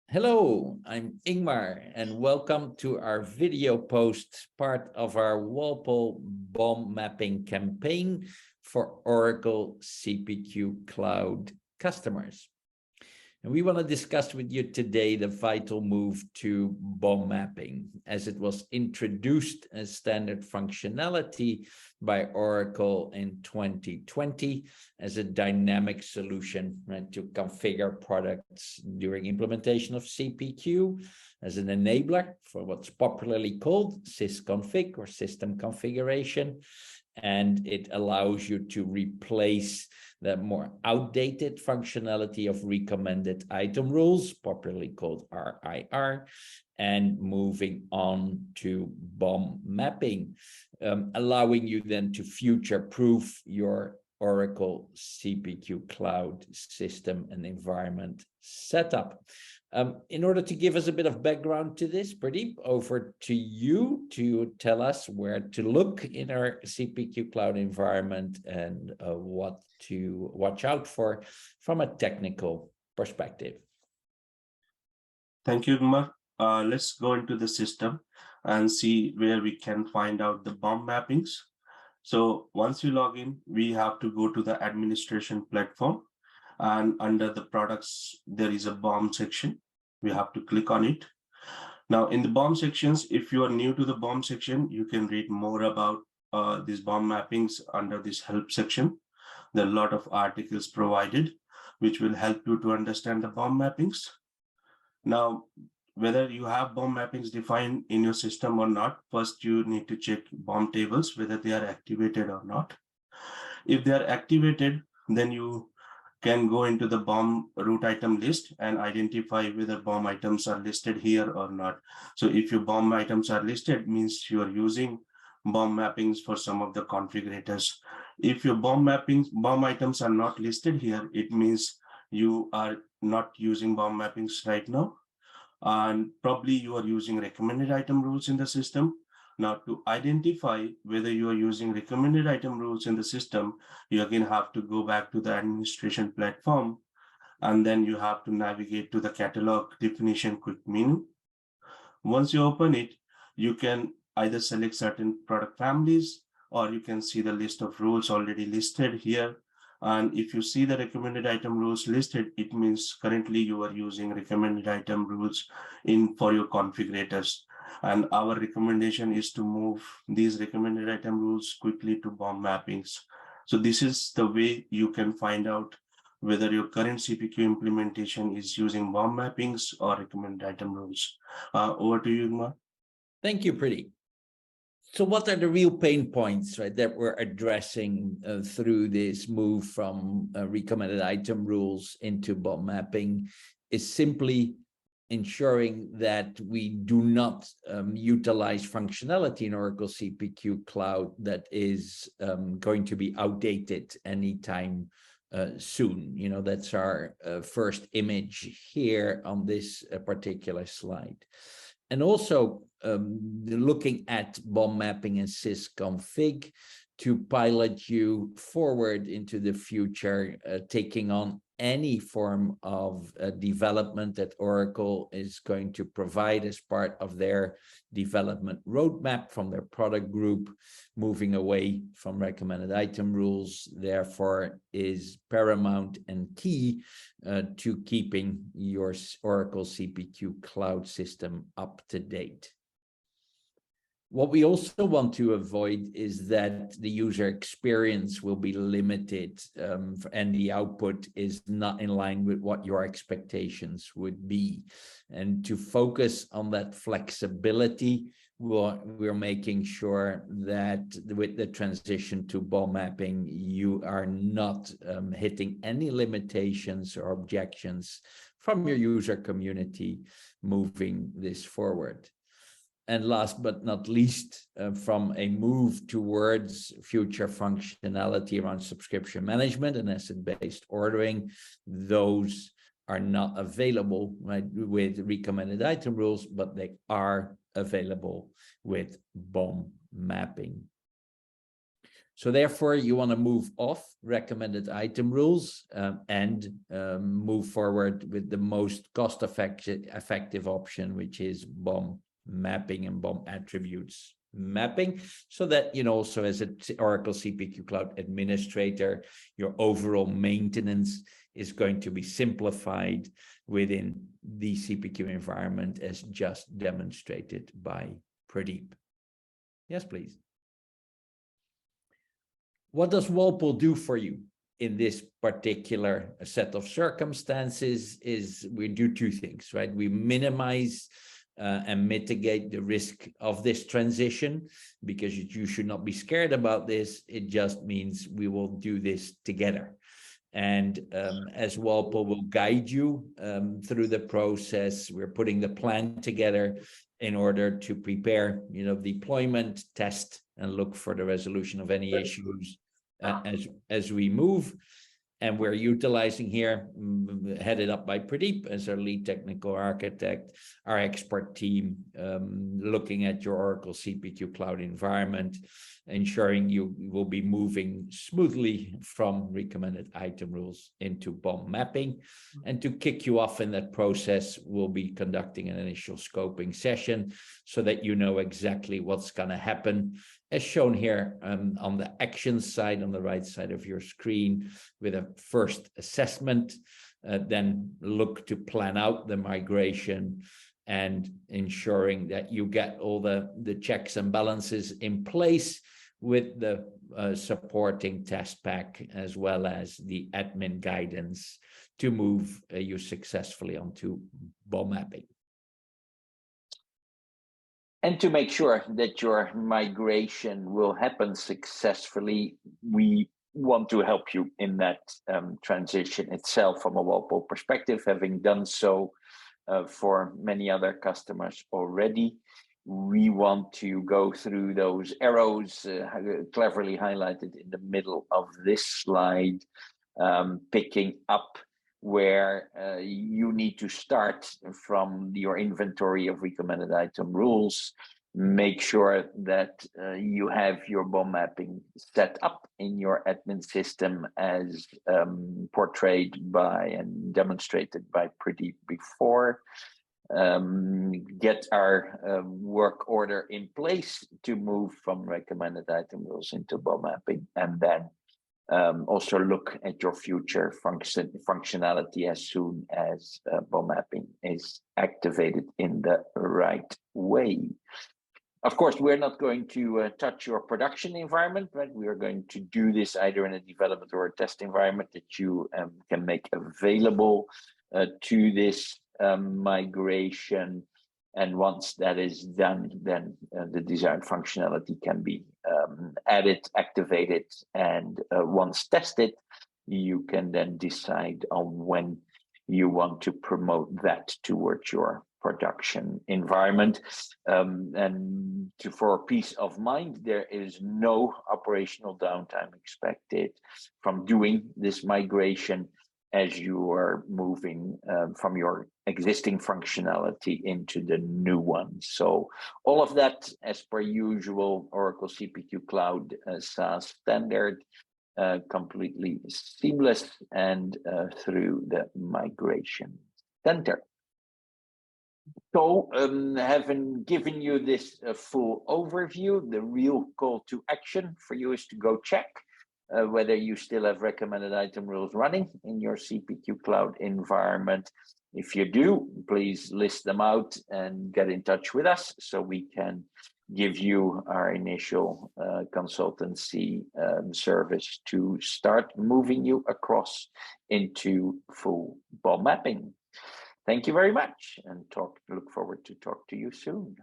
Hello, I'm Ingmar, and welcome to our video post, part of our Walpole BOM mapping campaign for Oracle CPQ Cloud customers. And we want to discuss with you today the vital move to BOM mapping, as it was introduced as standard functionality by Oracle in 2020 as a dynamic solution, right, to configure products during implementation of CPQ, as an enabler for what's popularly called sysconfig or system configuration. And it allows you to replace the more outdated functionality of recommended item rules, popularly called RIR, and moving on to BOM mapping, allowing you then to future-proof your Oracle CPQ Cloud system and environment setup. In order to give us a bit of background to this, Pradeep, over to you to tell us where to look in our CPQ Cloud environment and what to watch out for from a technical perspective. Thank you, Umar. Let's go into the system and see where we can find out the BOM mappings. So once you log in, we have to go to the administration platform, and under the products, there is a BOM section. We have to click on it. Now in the BOM sections, if you are new to the BOM section, you can read more about these BOM mappings under this help section. There are a lot of articles provided, which will help you to understand the BOM mappings. Now, whether you have BOM mappings defined in your system or not, first you need to check BOM tables, whether they are activated or not. If they are activated, then you can go into the BOM root item list and identify whether BOM items are listed here or not. So if your BOM items are listed, means you are using BOM mappings for some of the configurators. If your BOM items are not listed here, it means you are not using BOM mappings right now, and probably you are using recommended item rules in the system. Now, to identify whether you are using recommended item rules in the system, you again have to go back to the administration platform, and then you have to navigate to the catalog definition quick menu. Once you open it, you can either select certain product families, or you can see the list of rules already listed here. And if you see the recommended item rules listed, it means currently you are using recommended item rules for your configurators. And our recommendation is to move these recommended item rules quickly to BOM mappings. So this is the way you can find out whether your current CPQ implementation is using BOM mappings or recommended item rules. Over to you, Umar. Thank you, Pradeep. So what are the real pain points, right, that we're addressing through this move from recommended item rules into BOM mapping is simply ensuring that we do not utilize functionality in Oracle CPQ Cloud that is going to be outdated anytime soon. You know, that's our first image here on this particular slide. And also looking at BOM mapping and sysconfig to pilot you forward into the future, taking on any form of development that Oracle is going to provide as part of their development roadmap from their product group. Moving away from recommended item rules, therefore, is paramount and key to keeping your Oracle CPQ Cloud system up to date. What we also want to avoid is that the user experience will be limited and the output is not in line with what your expectations would be. And to focus on that flexibility, we're making sure that with the transition to BOM mapping, you are not hitting any limitations or objections from your user community moving this forward. And last but not least, from a move towards future functionality around subscription management and asset-based ordering, those are not available, right, with recommended item rules, but they are available with BOM mapping. So therefore, you want to move off recommended item rules and move forward with the most cost-effective option, which is BOM mapping and BOM attributes mapping, so that, you know, also as an Oracle CPQ Cloud administrator, your overall maintenance is going to be simplified within the CPQ environment, as just demonstrated by Pradeep. Yes, please. What does Walpole do for you in this particular set of circumstances? Is we do two things, right? We minimize and mitigate the risk of this transition, because you should not be scared about this. It just means we will do this together. And as Walpole will guide you through the process, we're putting the plan together in order to prepare, you know, deployment, test, and look for the resolution of any issues as we move. And we're utilizing here, headed up by Pradeep as our lead technical architect, our expert team, looking at your Oracle CPQ Cloud environment, ensuring you will be moving smoothly from recommended item rules into BOM mapping. And to kick you off in that process, we'll be conducting an initial scoping session so that you know exactly what's going to happen, as shown here on the action side on the right side of your screen, with a first assessment, then look to plan out the migration and ensuring that you get all the checks and balances in place with the supporting test pack, as well as the admin guidance to move you successfully onto BOM mapping. And to make sure that your migration will happen successfully, we want to help you in that transition itself from a Walpole perspective, having done so for many other customers already. We want to go through those arrows cleverly highlighted in the middle of this slide, picking up where you need to start from your inventory of recommended item rules. Make sure that you have your BOM mapping set up in your admin system as portrayed by and demonstrated by Pradeep before. Get our work order in place to move from recommended item rules into BOM mapping, and then also look at your future functionality as soon as BOM mapping is activated in the right way. Of course, we're not going to touch your production environment, right? We are going to do this either in a development or a test environment that you can make available to this migration. And once that is done, then the desired functionality can be added, activated, and once tested, you can then decide on when you want to promote that towards your production environment. And for peace of mind, there is no operational downtime expected from doing this migration as you are moving from your existing functionality into the new one. So all of that, as per usual, Oracle CPQ Cloud SaaS standard, completely seamless and through the migration center. So having given you this full overview, the real call to action for you is to go check whether you still have recommended item rules running in your CPQ Cloud environment. If you do, please list them out and get in touch with us so we can give you our initial consultancy service to start moving you across into full BOM mapping. Thank you very much, and look forward to talk to you soon.